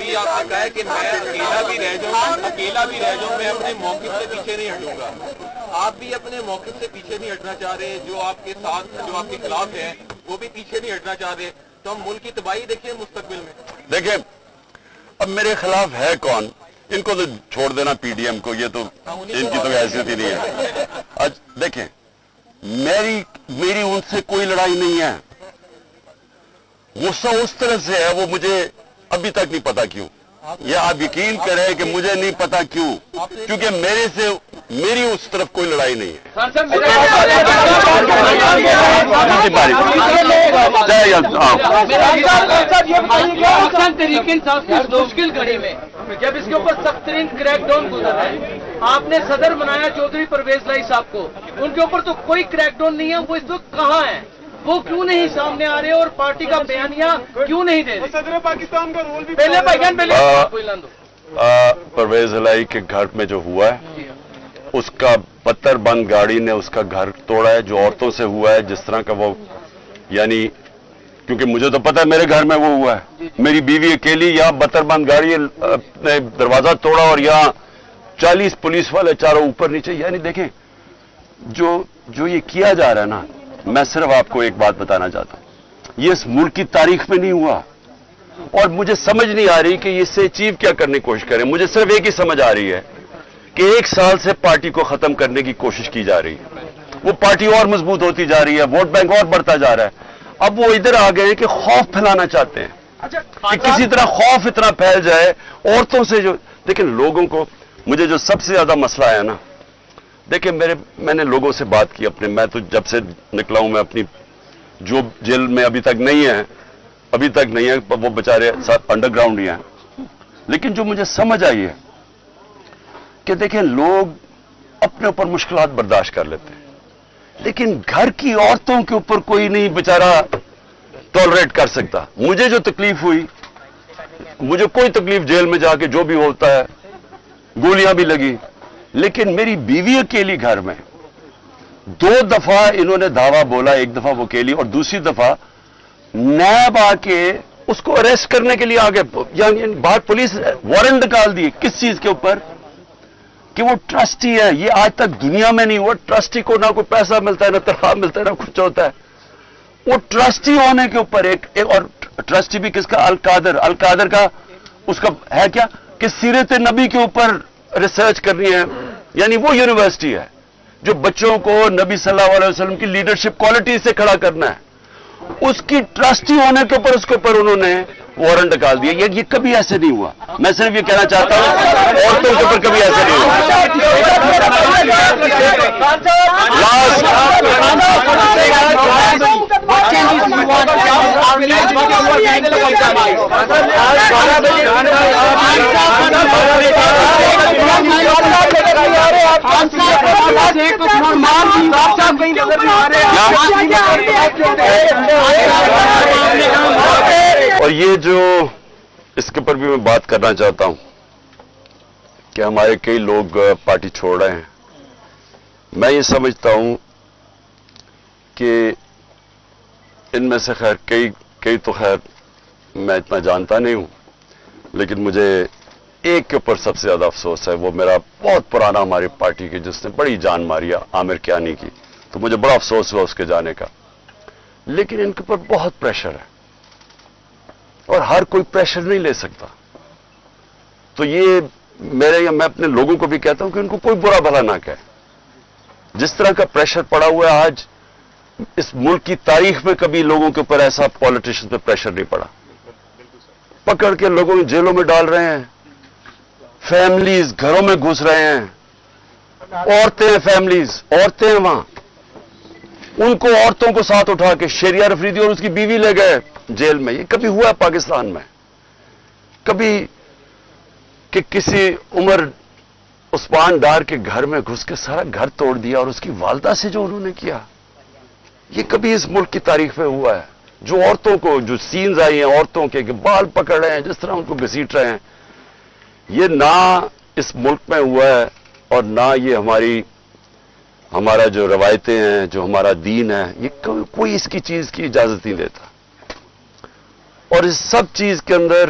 ابھی آپ نے کہا ہے کہ میں اکیلا بھی رہ جاؤں میں اپنے موقف سے پیچھے نہیں ہٹوں گا. آپ بھی اپنے موقف سے پیچھے نہیں ہٹنا چاہ رہے, جو آپ کے ساتھ جو آپ کے خلاف ہیں وہ بھی پیچھے نہیں ہٹنا چاہ رہے, تو ہم ملک کی تباہی دیکھیں مستقبل میں. دیکھیں اب میرے خلاف ہے کون, ان کو تو چھوڑ دینا پی ڈی ایم کو, یہ تو ان کی تو حیثیت ہی نہیں ہے. دیکھیں میری ان سے کوئی لڑائی نہیں ہے, غصہ اس طرح سے ہے وہ مجھے ابھی تک نہیں پتا کیوں, یہ آپ یقین کریں کہ مجھے نہیں پتا کیوں, کیونکہ میری اس طرف کوئی لڑائی نہیں ہے. مشکل گھڑی میں جب اس کے اوپر سخت ترین کریک ڈاؤن گزر رہا ہے, آپ نے صدر بنایا چودھری پرویز لائی صاحب کو, ان کے اوپر تو کوئی کریک ڈاؤن نہیں ہے, وہ اس وقت کہاں ہیں, وہ کیوں نہیں سامنے آ رہے اور پارٹی کا بیانیہ کیوں نہیں دے رہے؟ صدر پاکستان کا رول بھی پرویز الہی کے گھر میں جو ہوا ہے اس کا بتر بند گاڑی نے اس کا گھر توڑا ہے, جو عورتوں سے ہوا ہے جس طرح کا وہ, یعنی کیونکہ مجھے تو پتا ہے میرے گھر میں وہ ہوا ہے, میری بیوی اکیلی, یہاں بتر بند گاڑی نے دروازہ توڑا اور یہاں 40 پولیس والے چاروں اوپر نیچے. یعنی دیکھیں جو یہ کیا جا رہا ہے نا, میں صرف آپ کو ایک بات بتانا چاہتا ہوں, یہ اس ملک کی تاریخ میں نہیں ہوا, اور مجھے سمجھ نہیں آ رہی کہ اس سے اچیو کیا کرنے کی کوشش کریں. مجھے صرف ایک ہی سمجھ آ رہی ہے کہ 1 سال سے پارٹی کو ختم کرنے کی کوشش کی جا رہی ہے, وہ پارٹی اور مضبوط ہوتی جا رہی ہے, ووٹ بینک اور بڑھتا جا رہا ہے. اب وہ ادھر آ گئے کہ خوف پھیلانا چاہتے ہیں کہ کسی طرح خوف اتنا پھیل جائے عورتوں سے. جو لیکن لوگوں کو, مجھے جو سب سے زیادہ مسئلہ ہے نا, دیکھیں میں نے لوگوں سے بات کی اپنے, میں تو جب سے نکلا ہوں, میں اپنی جو جیل میں ابھی تک نہیں ہے وہ بیچارے انڈر گراؤنڈ ہی ہیں, لیکن جو مجھے سمجھ آئی ہے کہ دیکھیں لوگ اپنے اوپر مشکلات برداشت کر لیتے ہیں, لیکن گھر کی عورتوں کے اوپر کوئی نہیں بیچارہ ٹالریٹ کر سکتا. مجھے جو تکلیف ہوئی, مجھے کوئی تکلیف جیل میں جا کے جو بھی ہوتا ہے, گولیاں بھی لگی, لیکن میری بیوی اکیلی گھر میں 2 دفعہ انہوں نے دعویٰ بولا, ایک دفعہ وہ اکیلی اور دوسری دفعہ نیب آ کے اس کو اریسٹ کرنے کے لیے آ گئے. یعنی باہر پولیس وارنٹ نکال دی کس چیز کے اوپر, کہ وہ ٹرسٹی ہے. یہ آج تک دنیا میں نہیں ہوا, ٹرسٹی کو نہ کوئی پیسہ ملتا ہے, نہ تنخواہ ملتا ہے, نہ کچھ ہوتا ہے. وہ ٹرسٹی ہونے کے اوپر ایک اور ٹرسٹی بھی کس کا, القادر کا, اس کا ہے کیا کہ سیرت نبی کے اوپر ریسرچ کرنی ہے. یعنی وہ یونیورسٹی ہے جو بچوں کو نبی صلی اللہ علیہ وسلم کی لیڈرشپ کوالٹی سے کھڑا کرنا ہے. اس کی ٹرسٹی ہونے کے اوپر اس کے اوپر انہوں نے وارنٹ نکال دیا. یہ کبھی ایسے نہیں ہوا. میں صرف یہ کہنا چاہتا ہوں عورتوں کے اوپر کبھی ایسے نہیں ہوا. اور یہ جو اس کے اوپر بھی میں بات کرنا چاہتا ہوں کہ ہمارے کئی لوگ پارٹی چھوڑ رہے ہیں. میں یہ سمجھتا ہوں کہ ان میں سے خیر کئی تو خیر میں اتنا جانتا نہیں ہوں, لیکن مجھے ایک کے اوپر سب سے زیادہ افسوس ہے. وہ میرا بہت پرانا ہماری پارٹی کی جس نے بڑی جان ماری ہے, عامر کیانی کی, تو مجھے بڑا افسوس ہوا اس کے جانے کا. لیکن ان کے اوپر بہت پریشر ہے اور ہر کوئی پریشر نہیں لے سکتا. تو یہ میں اپنے لوگوں کو بھی کہتا ہوں کہ ان کو کوئی برا بھلا نہ کہے. جس طرح کا پریشر پڑا ہوا ہے آج, اس ملک کی تاریخ میں کبھی لوگوں کے اوپر ایسا پالیٹیشن پہ پریشر نہیں پڑا. پکڑ کے لوگوں کو جیلوں میں ڈال رہے ہیں, فیملیز گھروں میں گھس رہے ہیں, عورتیں فیملیز, عورتیں وہاں, ان کو عورتوں کو ساتھ اٹھا کے شیریہ رفریدی اور اس کی بیوی لے گئے جیل میں. یہ کبھی ہوا ہے پاکستان میں؟ کبھی کہ کسی عمر عثمان ڈار کے گھر میں گھس کے سارا گھر توڑ دیا اور اس کی والدہ سے جو انہوں نے کیا, یہ کبھی اس ملک کی تاریخ میں ہوا ہے؟ جو عورتوں کو, جو سینز آئی ہیں عورتوں کے کہ بال پکڑ رہے ہیں, جس طرح ان کو گھسیٹ رہے ہیں, یہ نہ اس ملک میں ہوا ہے اور نہ یہ ہمارا جو روایتیں ہیں, جو ہمارا دین ہے, یہ کوئی اس کی چیز کی اجازت نہیں دیتا. اور اس سب چیز کے اندر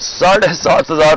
7,500